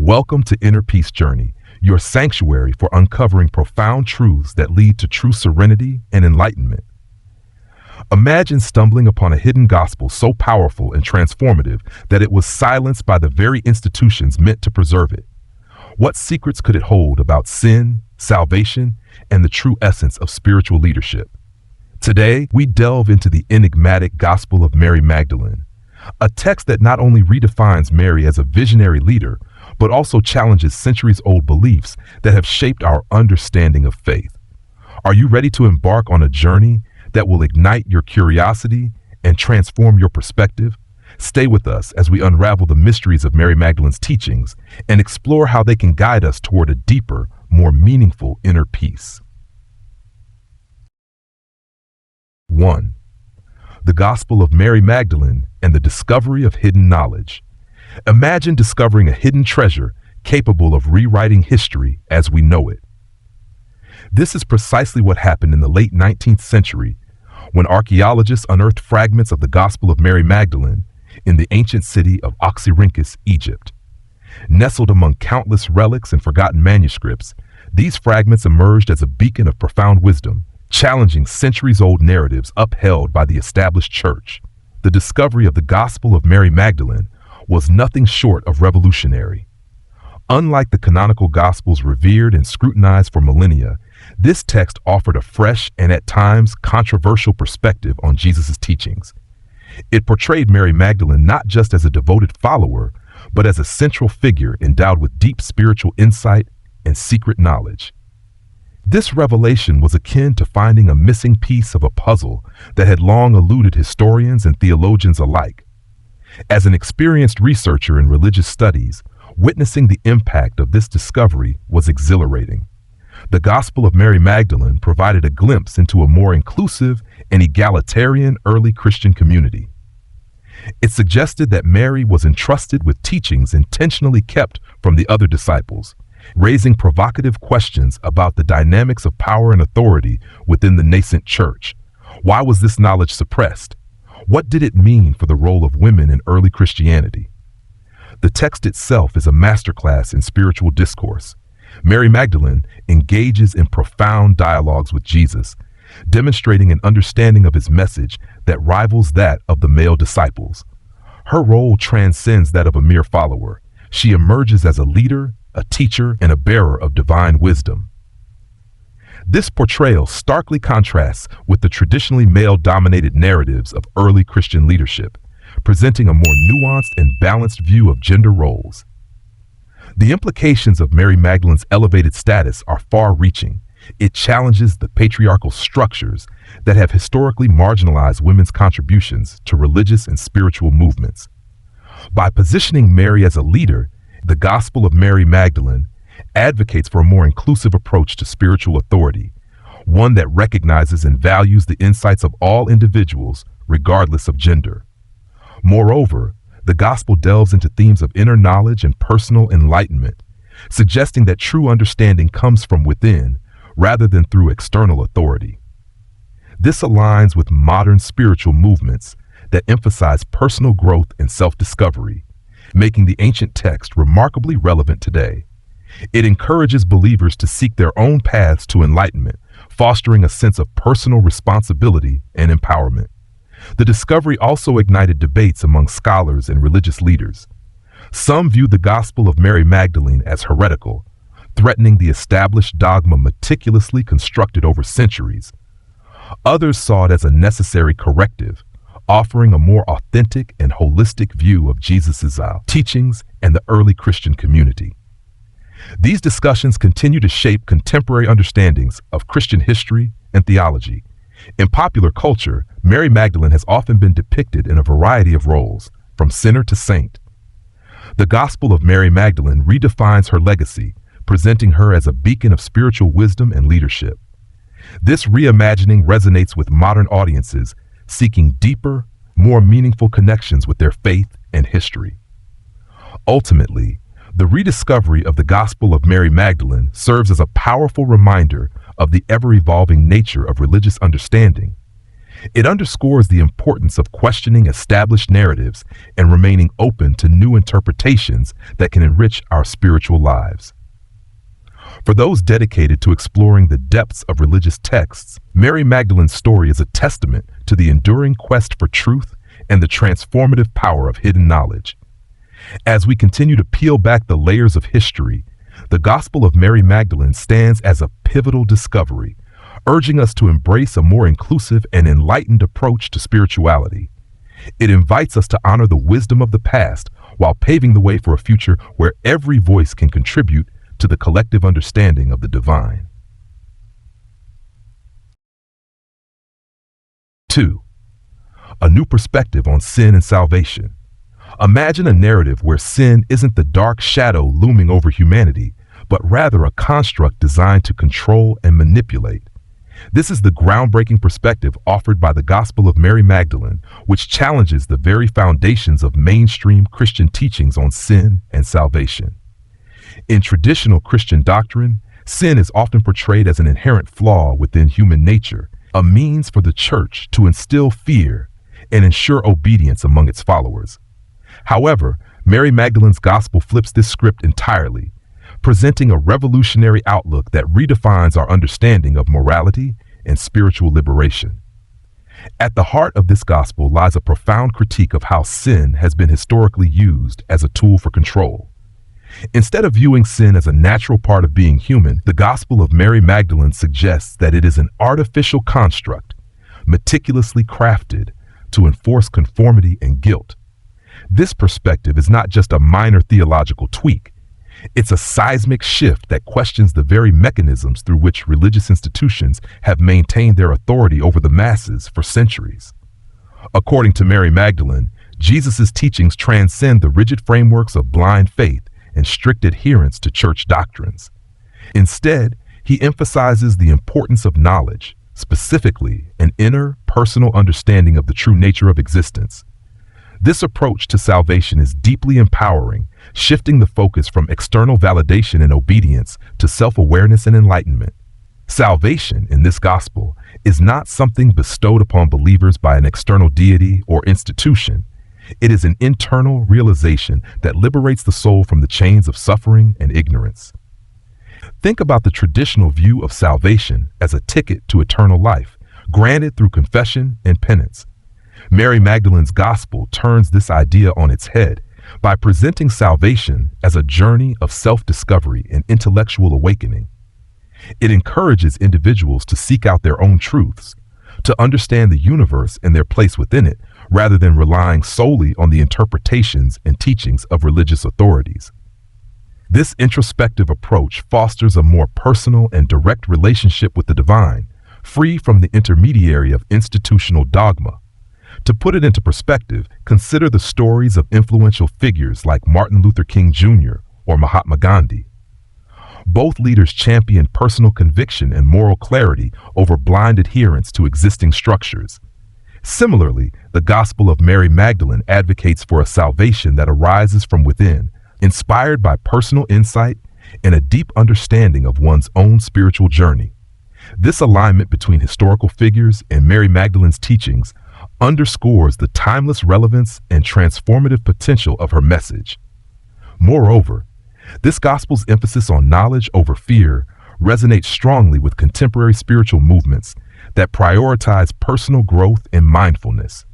Welcome to Inner Peace Journey, your sanctuary for uncovering profound truths that lead to true serenity and enlightenment. Imagine stumbling upon a hidden gospel so powerful and transformative that it was silenced by the very institutions meant to preserve it. What secrets could it hold about sin, salvation, and the true essence of spiritual leadership? Today, we delve into the enigmatic Gospel of Mary Magdalene, a text that not only redefines Mary as a visionary leader, but also challenges centuries-old beliefs that have shaped our understanding of faith. Are you ready to embark on a journey that will ignite your curiosity and transform your perspective? Stay with us as we unravel the mysteries of Mary Magdalene's teachings and explore how they can guide us toward a deeper, more meaningful inner peace. 1. The Gospel of Mary Magdalene and the Discovery of Hidden Knowledge. Imagine discovering a hidden treasure capable of rewriting history as we know it. This is precisely what happened in the late 19th century when archaeologists unearthed fragments of the Gospel of Mary Magdalene in the ancient city of Oxyrhynchus, Egypt. Nestled among countless relics and forgotten manuscripts, these fragments emerged as a beacon of profound wisdom, challenging centuries-old narratives upheld by the established church. The discovery of the Gospel of Mary Magdalene was nothing short of revolutionary. Unlike the canonical Gospels revered and scrutinized for millennia, this text offered a fresh and at times controversial perspective on Jesus' teachings. It portrayed Mary Magdalene not just as a devoted follower, but as a central figure endowed with deep spiritual insight and secret knowledge. This revelation was akin to finding a missing piece of a puzzle that had long eluded historians and theologians alike. As an experienced researcher in religious studies, witnessing the impact of this discovery was exhilarating. The Gospel of Mary Magdalene provided a glimpse into a more inclusive and egalitarian early Christian community. It suggested that Mary was entrusted with teachings intentionally kept from the other disciples, raising provocative questions about the dynamics of power and authority within the nascent church. Why was this knowledge suppressed? What did it mean for the role of women in early Christianity? The text itself is a masterclass in spiritual discourse. Mary Magdalene engages in profound dialogues with Jesus, demonstrating an understanding of his message that rivals that of the male disciples. Her role transcends that of a mere follower. She emerges as a leader, a teacher, and a bearer of divine wisdom. This portrayal starkly contrasts with the traditionally male-dominated narratives of early Christian leadership, presenting a more nuanced and balanced view of gender roles. The implications of Mary Magdalene's elevated status are far-reaching. It challenges the patriarchal structures that have historically marginalized women's contributions to religious and spiritual movements. By positioning Mary as a leader, the Gospel of Mary Magdalene advocates for a more inclusive approach to spiritual authority, one that recognizes and values the insights of all individuals, regardless of gender. Moreover, the gospel delves into themes of inner knowledge and personal enlightenment, suggesting that true understanding comes from within rather than through external authority. This aligns with modern spiritual movements that emphasize personal growth and self-discovery, making the ancient text remarkably relevant today. It encourages believers to seek their own paths to enlightenment, fostering a sense of personal responsibility and empowerment. The discovery also ignited debates among scholars and religious leaders. Some viewed the Gospel of Mary Magdalene as heretical, threatening the established dogma meticulously constructed over centuries. Others saw it as a necessary corrective, offering a more authentic and holistic view of Jesus' teachings and the early Christian community. These discussions continue to shape contemporary understandings of Christian history and theology. In popular culture, Mary Magdalene has often been depicted in a variety of roles, from sinner to saint. The Gospel of Mary Magdalene redefines her legacy, presenting her as a beacon of spiritual wisdom and leadership. This reimagining resonates with modern audiences seeking deeper, more meaningful connections with their faith and history. Ultimately, the rediscovery of the Gospel of Mary Magdalene serves as a powerful reminder of the ever-evolving nature of religious understanding. It underscores the importance of questioning established narratives and remaining open to new interpretations that can enrich our spiritual lives. For those dedicated to exploring the depths of religious texts, Mary Magdalene's story is a testament to the enduring quest for truth and the transformative power of hidden knowledge. As we continue to peel back the layers of history, the Gospel of Mary Magdalene stands as a pivotal discovery, urging us to embrace a more inclusive and enlightened approach to spirituality. It invites us to honor the wisdom of the past while paving the way for a future where every voice can contribute to the collective understanding of the divine. 2. A new perspective on sin and salvation. Imagine a narrative where sin isn't the dark shadow looming over humanity, but rather a construct designed to control and manipulate. This is the groundbreaking perspective offered by the Gospel of Mary Magdalene, which challenges the very foundations of mainstream Christian teachings on sin and salvation. In traditional Christian doctrine, sin is often portrayed as an inherent flaw within human nature, a means for the church to instill fear and ensure obedience among its followers. However, Mary Magdalene's gospel flips this script entirely, presenting a revolutionary outlook that redefines our understanding of morality and spiritual liberation. At the heart of this gospel lies a profound critique of how sin has been historically used as a tool for control. Instead of viewing sin as a natural part of being human, the Gospel of Mary Magdalene suggests that it is an artificial construct, meticulously crafted to enforce conformity and guilt. This perspective is not just a minor theological tweak. It's a seismic shift that questions the very mechanisms through which religious institutions have maintained their authority over the masses for centuries. According to Mary Magdalene, Jesus' teachings transcend the rigid frameworks of blind faith and strict adherence to church doctrines. Instead, he emphasizes the importance of knowledge, specifically an inner, personal understanding of the true nature of existence. This approach to salvation is deeply empowering, shifting the focus from external validation and obedience to self-awareness and enlightenment. Salvation in this gospel is not something bestowed upon believers by an external deity or institution. It is an internal realization that liberates the soul from the chains of suffering and ignorance. Think about the traditional view of salvation as a ticket to eternal life, granted through confession and penance. Mary Magdalene's gospel turns this idea on its head by presenting salvation as a journey of self-discovery and intellectual awakening. It encourages individuals to seek out their own truths, to understand the universe and their place within it, rather than relying solely on the interpretations and teachings of religious authorities. This introspective approach fosters a more personal and direct relationship with the divine, free from the intermediary of institutional dogma. To put it into perspective, consider the stories of influential figures like Martin Luther King Jr. or Mahatma Gandhi. Both leaders championed personal conviction and moral clarity over blind adherence to existing structures. Similarly, the Gospel of Mary Magdalene advocates for a salvation that arises from within, inspired by personal insight and a deep understanding of one's own spiritual journey. This alignment between historical figures and Mary Magdalene's teachings underscores the timeless relevance and transformative potential of her message. Moreover, this gospel's emphasis on knowledge over fear resonates strongly with contemporary spiritual movements that prioritize personal growth and mindfulness.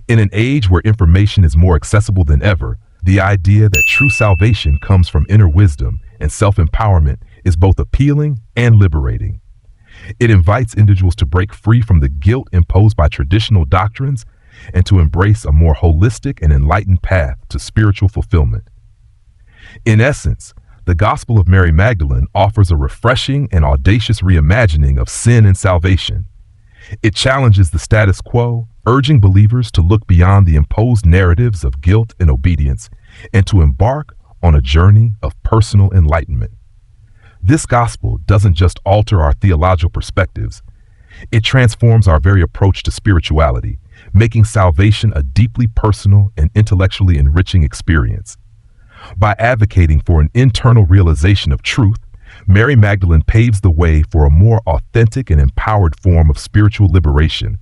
In an age where information is more accessible than ever, the idea that true salvation comes from inner wisdom and self-empowerment is both appealing and liberating. It invites individuals to break free from the guilt imposed by traditional doctrines and to embrace a more holistic and enlightened path to spiritual fulfillment. In essence, the Gospel of Mary Magdalene offers a refreshing and audacious reimagining of sin and salvation. It challenges the status quo, urging believers to look beyond the imposed narratives of guilt and obedience and to embark on a journey of personal enlightenment. This gospel doesn't just alter our theological perspectives, it transforms our very approach to spirituality, making salvation a deeply personal and intellectually enriching experience. By advocating for an internal realization of truth, Mary Magdalene paves the way for a more authentic and empowered form of spiritual liberation,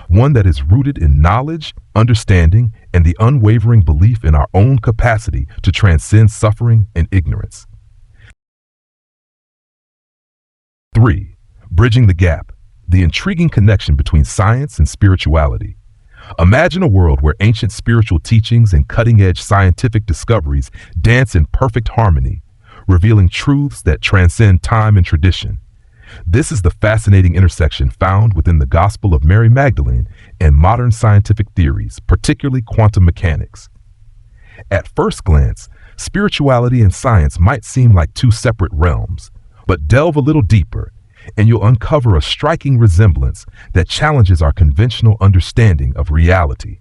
one that is rooted in knowledge, understanding, and the unwavering belief in our own capacity to transcend suffering and ignorance. 3. Bridging the gap, the intriguing connection between science and spirituality. Imagine a world where ancient spiritual teachings and cutting-edge scientific discoveries dance in perfect harmony, revealing truths that transcend time and tradition. This is the fascinating intersection found within the Gospel of Mary Magdalene and modern scientific theories, particularly quantum mechanics. At first glance, spirituality and science might seem like two separate realms, but delve a little deeper, and you'll uncover a striking resemblance that challenges our conventional understanding of reality.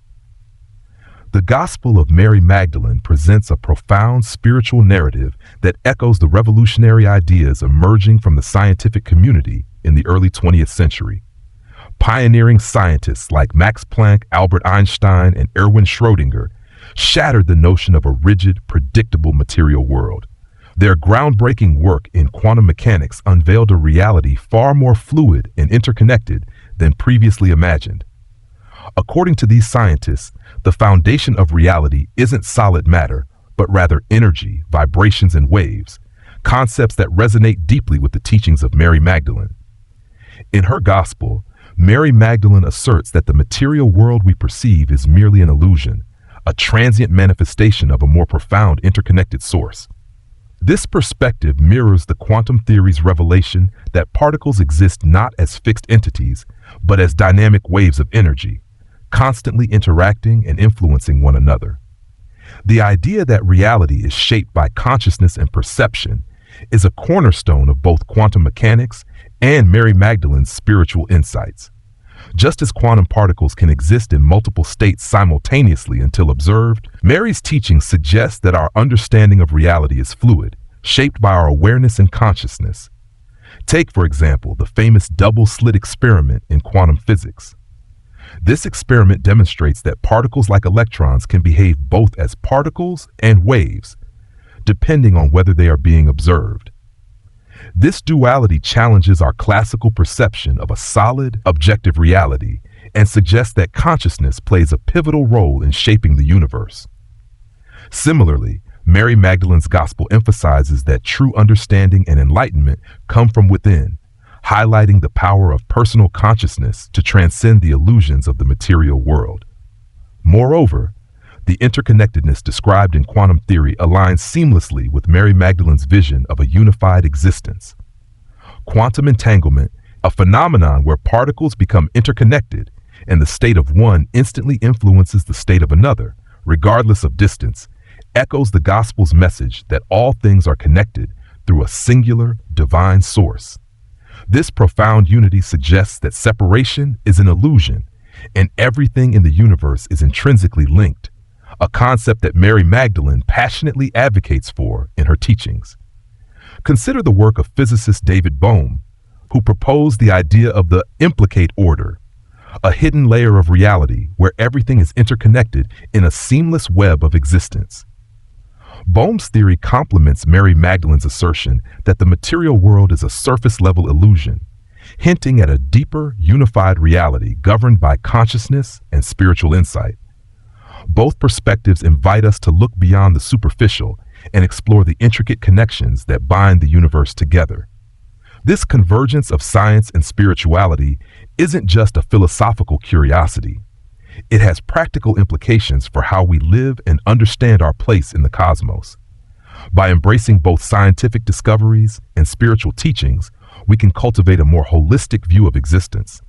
The Gospel of Mary Magdalene presents a profound spiritual narrative that echoes the revolutionary ideas emerging from the scientific community in the early 20th century. Pioneering scientists like Max Planck, Albert Einstein, and Erwin Schrödinger shattered the notion of a rigid, predictable material world. Their groundbreaking work in quantum mechanics unveiled a reality far more fluid and interconnected than previously imagined. According to these scientists, the foundation of reality isn't solid matter, but rather energy, vibrations, and waves, concepts that resonate deeply with the teachings of Mary Magdalene. In her gospel, Mary Magdalene asserts that the material world we perceive is merely an illusion, a transient manifestation of a more profound interconnected source. This perspective mirrors the quantum theory's revelation that particles exist not as fixed entities, but as dynamic waves of energy, constantly interacting and influencing one another. The idea that reality is shaped by consciousness and perception is a cornerstone of both quantum mechanics and Mary Magdalene's spiritual insights. Just as quantum particles can exist in multiple states simultaneously until observed, Mary's teachings suggest that our understanding of reality is fluid, shaped by our awareness and consciousness. Take, for example, the famous double-slit experiment in quantum physics. This experiment demonstrates that particles like electrons can behave both as particles and waves, depending on whether they are being observed. This duality challenges our classical perception of a solid, objective reality and suggests that consciousness plays a pivotal role in shaping the universe. Similarly, Mary Magdalene's gospel emphasizes that true understanding and enlightenment come from within, highlighting the power of personal consciousness to transcend the illusions of the material world. Moreover, the interconnectedness described in quantum theory aligns seamlessly with Mary Magdalene's vision of a unified existence. Quantum entanglement, a phenomenon where particles become interconnected and the state of one instantly influences the state of another, regardless of distance, echoes the gospel's message that all things are connected through a singular, divine source. This profound unity suggests that separation is an illusion and everything in the universe is intrinsically linked, a concept that Mary Magdalene passionately advocates for in her teachings. Consider the work of physicist David Bohm, who proposed the idea of the implicate order, a hidden layer of reality where everything is interconnected in a seamless web of existence. Bohm's theory complements Mary Magdalene's assertion that the material world is a surface-level illusion, hinting at a deeper, unified reality governed by consciousness and spiritual insight. Both perspectives invite us to look beyond the superficial and explore the intricate connections that bind the universe together. This convergence of science and spirituality isn't just a philosophical curiosity. It has practical implications for how we live and understand our place in the cosmos. By embracing both scientific discoveries and spiritual teachings, we can cultivate a more holistic view of existence,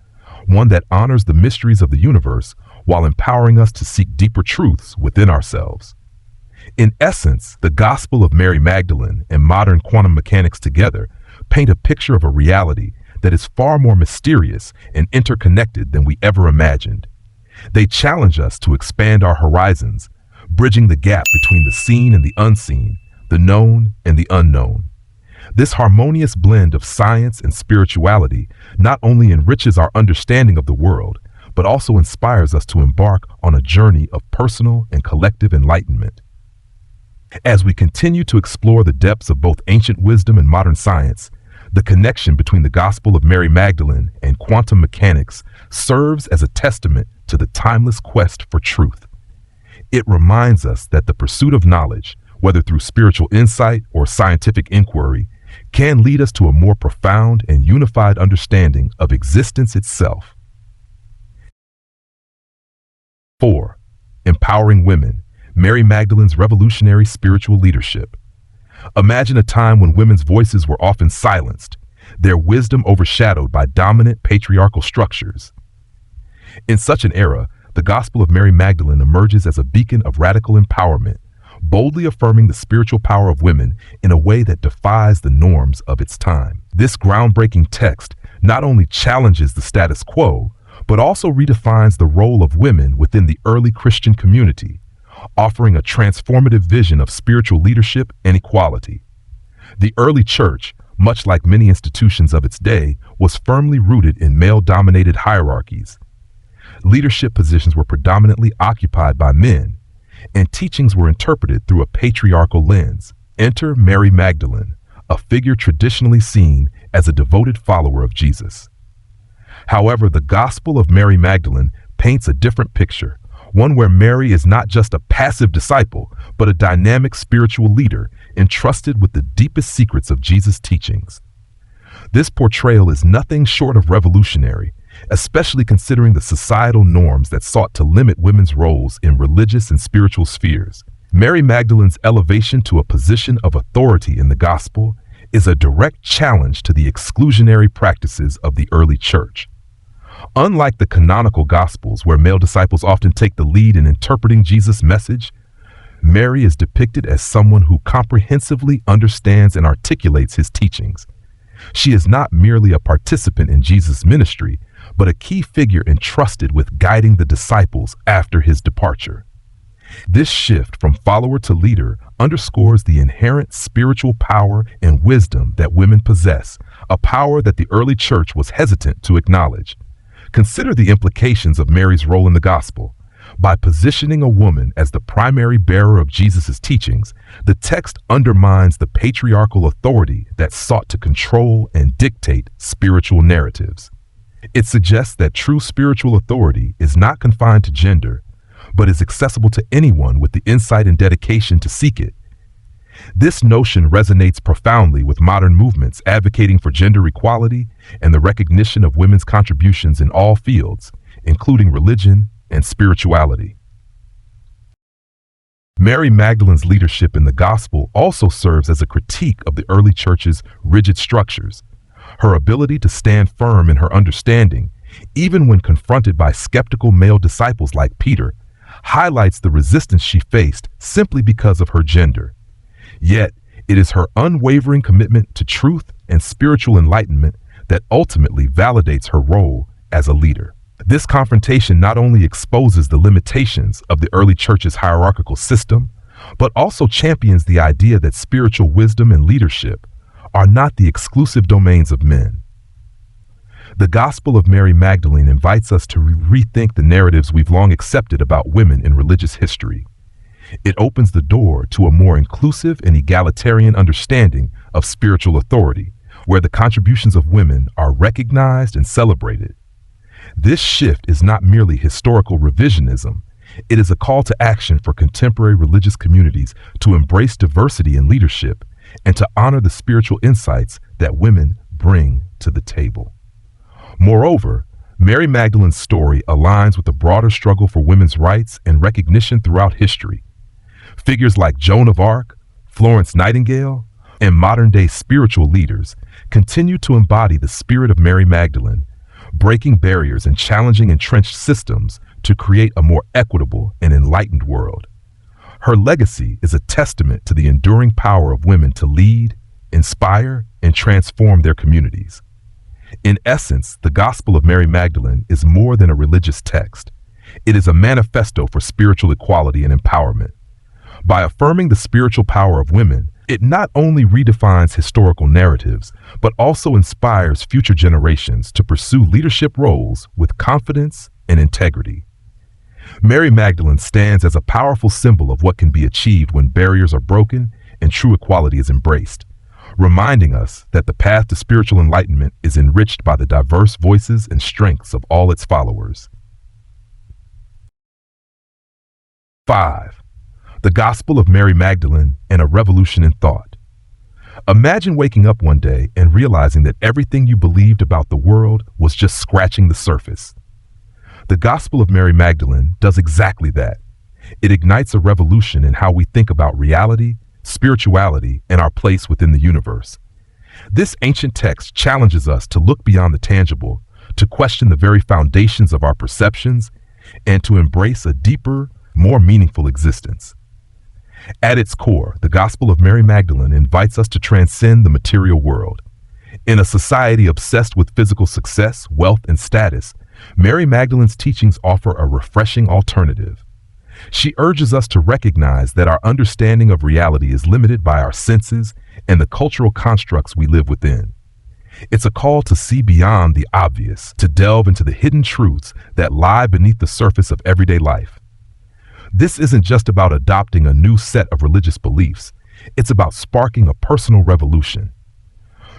one that honors the mysteries of the universe while empowering us to seek deeper truths within ourselves. In essence, the Gospel of Mary Magdalene and modern quantum mechanics together paint a picture of a reality that is far more mysterious and interconnected than we ever imagined. They challenge us to expand our horizons, bridging the gap between the seen and the unseen, the known and the unknown. This harmonious blend of science and spirituality not only enriches our understanding of the world, but also inspires us to embark on a journey of personal and collective enlightenment. As we continue to explore the depths of both ancient wisdom and modern science, The connection between the Gospel of Mary Magdalene and quantum mechanics serves as a testament to the timeless quest for truth. It reminds us that the pursuit of knowledge, whether through spiritual insight or scientific inquiry, can lead us to a more profound and unified understanding of existence itself. 4. Empowering women, Mary Magdalene's revolutionary spiritual leadership. Imagine a time when women's voices were often silenced, their wisdom overshadowed by dominant patriarchal structures. In such an era, the Gospel of Mary Magdalene emerges as a beacon of radical empowerment, boldly affirming the spiritual power of women in a way that defies the norms of its time. This groundbreaking text not only challenges the status quo, but also redefines the role of women within the early Christian community, offering a transformative vision of spiritual leadership and equality. The early church, much like many institutions of its day, was firmly rooted in male-dominated hierarchies. Leadership positions were predominantly occupied by men, and teachings were interpreted through a patriarchal lens. Enter Mary Magdalene, a figure traditionally seen as a devoted follower of Jesus. However, the Gospel of Mary Magdalene paints a different picture, one where Mary is not just a passive disciple, but a dynamic spiritual leader entrusted with the deepest secrets of Jesus' teachings. This portrayal is nothing short of revolutionary, especially considering the societal norms that sought to limit women's roles in religious and spiritual spheres. Mary Magdalene's elevation to a position of authority in the gospel is a direct challenge to the exclusionary practices of the early church. Unlike the canonical Gospels, where male disciples often take the lead in interpreting Jesus' message, Mary is depicted as someone who comprehensively understands and articulates his teachings. She is not merely a participant in Jesus' ministry, but a key figure entrusted with guiding the disciples after his departure. This shift from follower to leader underscores the inherent spiritual power and wisdom that women possess, a power that the early church was hesitant to acknowledge. Consider the implications of Mary's role in the gospel. By positioning a woman as the primary bearer of Jesus' teachings, the text undermines the patriarchal authority that sought to control and dictate spiritual narratives. It suggests that true spiritual authority is not confined to gender, but is accessible to anyone with the insight and dedication to seek it. This notion resonates profoundly with modern movements advocating for gender equality and the recognition of women's contributions in all fields, including religion and spirituality. Mary Magdalene's leadership in the gospel also serves as a critique of the early church's rigid structures. Her ability to stand firm in her understanding, even when confronted by skeptical male disciples like Peter, highlights the resistance she faced simply because of her gender. Yet, it is her unwavering commitment to truth and spiritual enlightenment that ultimately validates her role as a leader. This confrontation not only exposes the limitations of the early church's hierarchical system, but also champions the idea that spiritual wisdom and leadership are not the exclusive domains of men. The Gospel of Mary Magdalene invites us to rethink the narratives we've long accepted about women in religious history. It opens the door to a more inclusive and egalitarian understanding of spiritual authority, where the contributions of women are recognized and celebrated. This shift is not merely historical revisionism. It is a call to action for contemporary religious communities to embrace diversity in leadership and to honor the spiritual insights that women bring to the table. Moreover, Mary Magdalene's story aligns with the broader struggle for women's rights and recognition throughout history. Figures like Joan of Arc, Florence Nightingale, and modern-day spiritual leaders continue to embody the spirit of Mary Magdalene, breaking barriers and challenging entrenched systems to create a more equitable and enlightened world. Her legacy is a testament to the enduring power of women to lead, inspire, and transform their communities. In essence, the Gospel of Mary Magdalene is more than a religious text. It is a manifesto for spiritual equality and empowerment. By affirming the spiritual power of women, it not only redefines historical narratives, but also inspires future generations to pursue leadership roles with confidence and integrity. Mary Magdalene stands as a powerful symbol of what can be achieved when barriers are broken and true equality is embraced. reminding us that the path to spiritual enlightenment is enriched by the diverse voices and strengths of all its followers. 5. The Gospel of Mary Magdalene and a Revolution in Thought. Imagine waking up one day and realizing that everything you believed about the world was just scratching the surface. The Gospel of Mary Magdalene does exactly that. It ignites a revolution in how we think about reality, spirituality, and our place within the universe. This ancient text challenges us to look beyond the tangible, to question the very foundations of our perceptions, and to embrace a deeper, more meaningful existence. At its core, the Gospel of Mary Magdalene invites us to transcend the material world. In a society obsessed with physical success, wealth, and status, Mary Magdalene's teachings offer a refreshing alternative. She urges us to recognize that our understanding of reality is limited by our senses and the cultural constructs we live within. It's a call to see beyond the obvious, to delve into the hidden truths that lie beneath the surface of everyday life. This isn't just about adopting a new set of religious beliefs. It's about sparking a personal revolution.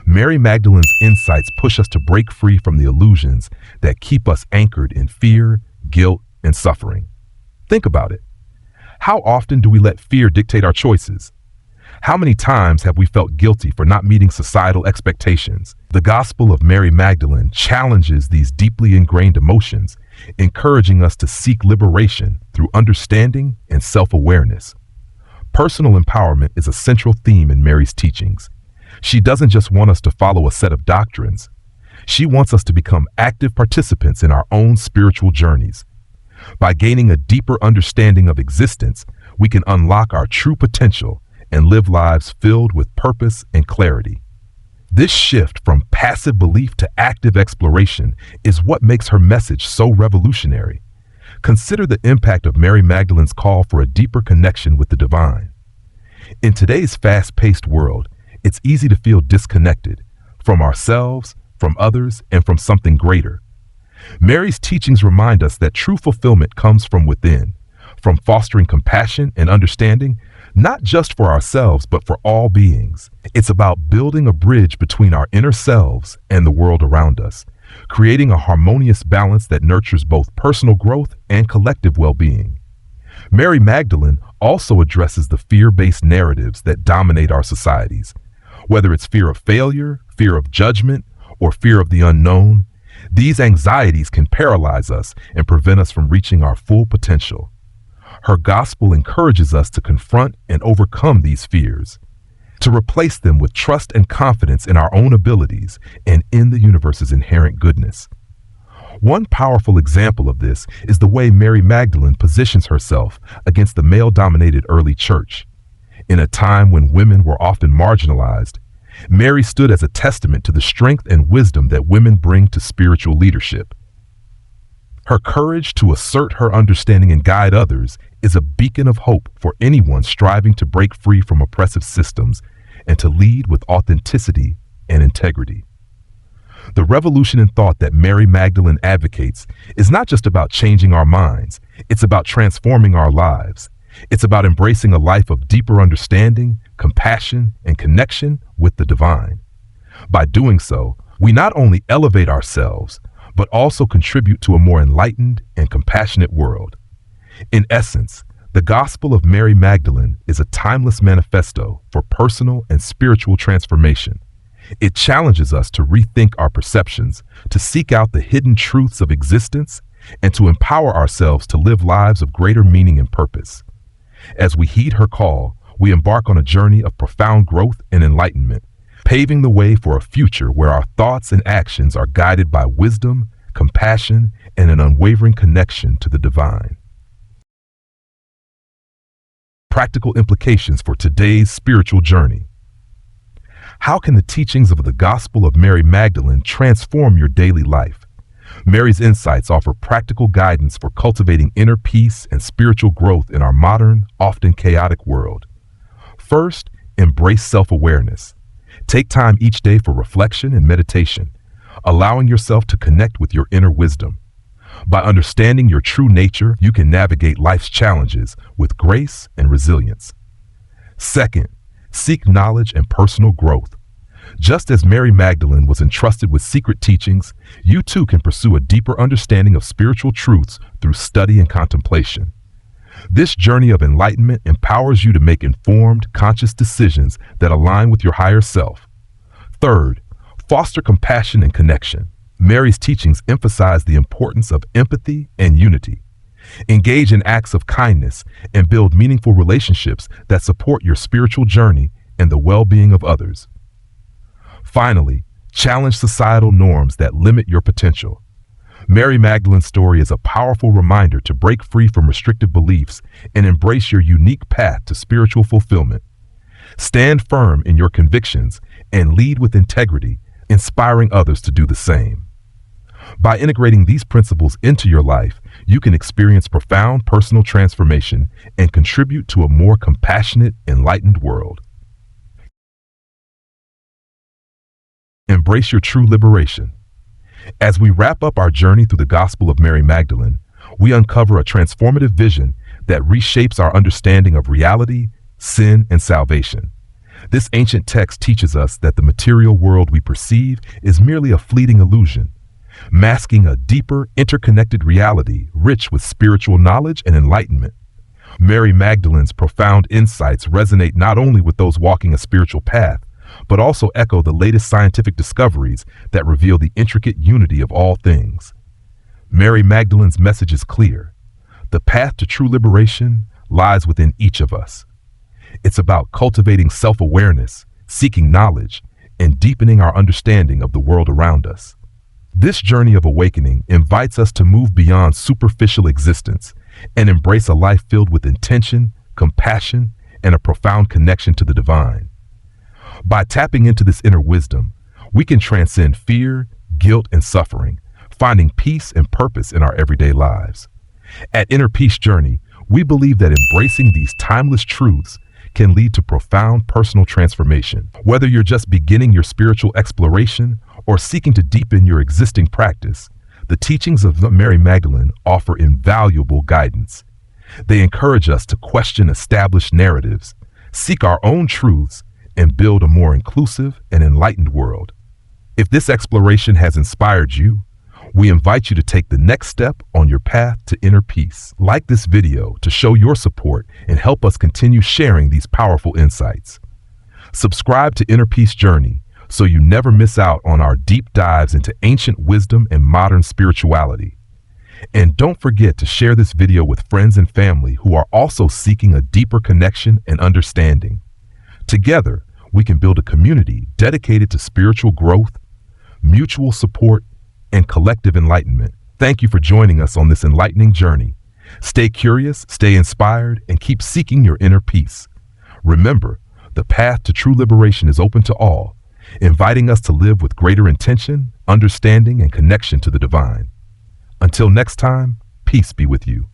Mary Magdalene's insights push us to break free from the illusions that keep us anchored in fear, guilt, and suffering. Think about it. How often do we let fear dictate our choices? How many times have we felt guilty for not meeting societal expectations? The Gospel of Mary Magdalene challenges these deeply ingrained emotions, encouraging us to seek liberation through understanding and self-awareness. Personal empowerment is a central theme in Mary's teachings. She doesn't just want us to follow a set of doctrines. She wants us to become active participants in our own spiritual journeys. By gaining a deeper understanding of existence, we can unlock our true potential and live lives filled with purpose and clarity. This shift from passive belief to active exploration is what makes her message so revolutionary. Consider the impact of Mary Magdalene's call for a deeper connection with the divine. In today's fast-paced world, it's easy to feel disconnected from ourselves, from others, and from something greater. Mary's teachings remind us that true fulfillment comes from within, from fostering compassion and understanding, not just for ourselves, but for all beings. It's about building a bridge between our inner selves and the world around us, creating a harmonious balance that nurtures both personal growth and collective well-being. Mary Magdalene also addresses the fear-based narratives that dominate our societies. Whether it's fear of failure, fear of judgment, or fear of the unknown, these anxieties can paralyze us and prevent us from reaching our full potential. Her gospel encourages us to confront and overcome these fears, to replace them with trust and confidence in our own abilities and in the universe's inherent goodness. One powerful example of this is the way Mary Magdalene positions herself against the male-dominated early church. In a time when women were often marginalized, Mary stood as a testament to the strength and wisdom that women bring to spiritual leadership. Her courage to assert her understanding and guide others is a beacon of hope for anyone striving to break free from oppressive systems and to lead with authenticity and integrity. The revolution in thought that Mary Magdalene advocates is not just about changing our minds, it's about transforming our lives. It's about embracing a life of deeper understanding, compassion, and connection with the divine. By doing so, we not only elevate ourselves, but also contribute to a more enlightened and compassionate world. In essence, the Gospel of Mary Magdalene is a timeless manifesto for personal and spiritual transformation. It challenges us to rethink our perceptions, to seek out the hidden truths of existence, and to empower ourselves to live lives of greater meaning and purpose. As we heed her call, we embark on a journey of profound growth and enlightenment, paving the way for a future where our thoughts and actions are guided by wisdom, compassion, and an unwavering connection to the divine. Practical implications for today's spiritual journey. How can the teachings of the Gospel of Mary Magdalene transform your daily life? Mary's insights offer practical guidance for cultivating inner peace and spiritual growth in our modern, often chaotic world. First, embrace self-awareness. Take time each day for reflection and meditation, allowing yourself to connect with your inner wisdom. By understanding your true nature, you can navigate life's challenges with grace and resilience. Second, seek knowledge and personal growth. Just as Mary Magdalene was entrusted with secret teachings, you too can pursue a deeper understanding of spiritual truths through study and contemplation. This journey of enlightenment empowers you to make informed, conscious decisions that align with your higher self. Third, foster compassion and connection. Mary's teachings emphasize the importance of empathy and unity. Engage in acts of kindness and build meaningful relationships that support your spiritual journey and the well-being of others. Finally, challenge societal norms that limit your potential. Mary Magdalene's story is a powerful reminder to break free from restrictive beliefs and embrace your unique path to spiritual fulfillment. Stand firm in your convictions and lead with integrity, inspiring others to do the same. By integrating these principles into your life, you can experience profound personal transformation and contribute to a more compassionate, enlightened world. Embrace your true liberation. As we wrap up our journey through the Gospel of Mary Magdalene, we uncover a transformative vision that reshapes our understanding of reality, sin, and salvation. This ancient text teaches us that the material world we perceive is merely a fleeting illusion, masking a deeper, interconnected reality rich with spiritual knowledge and enlightenment. Mary Magdalene's profound insights resonate not only with those walking a spiritual path, but also echo the latest scientific discoveries that reveal the intricate unity of all things. Mary Magdalene's message is clear. The path to true liberation lies within each of us. It's about cultivating self-awareness, seeking knowledge, and deepening our understanding of the world around us. This journey of awakening invites us to move beyond superficial existence and embrace a life filled with intention, compassion, and a profound connection to the divine. By tapping into this inner wisdom, we can transcend fear, guilt, and suffering, finding peace and purpose in our everyday lives. At Inner Peace Journey, we believe that embracing these timeless truths can lead to profound personal transformation. Whether you're just beginning your spiritual exploration or seeking to deepen your existing practice, the teachings of Mary Magdalene offer invaluable guidance. They encourage us to question established narratives, seek our own truths, and build a more inclusive and enlightened world. If this exploration has inspired you, we invite you to take the next step on your path to inner peace. Like this video to show your support and help us continue sharing these powerful insights. Subscribe to Inner Peace Journey so you never miss out on our deep dives into ancient wisdom and modern spirituality. And don't forget to share this video with friends and family who are also seeking a deeper connection and understanding. Together, we can build a community dedicated to spiritual growth, mutual support, and collective enlightenment. Thank you for joining us on this enlightening journey. Stay curious, stay inspired, and keep seeking your inner peace. Remember, the path to true liberation is open to all, inviting us to live with greater intention, understanding, and connection to the divine. Until next time, peace be with you.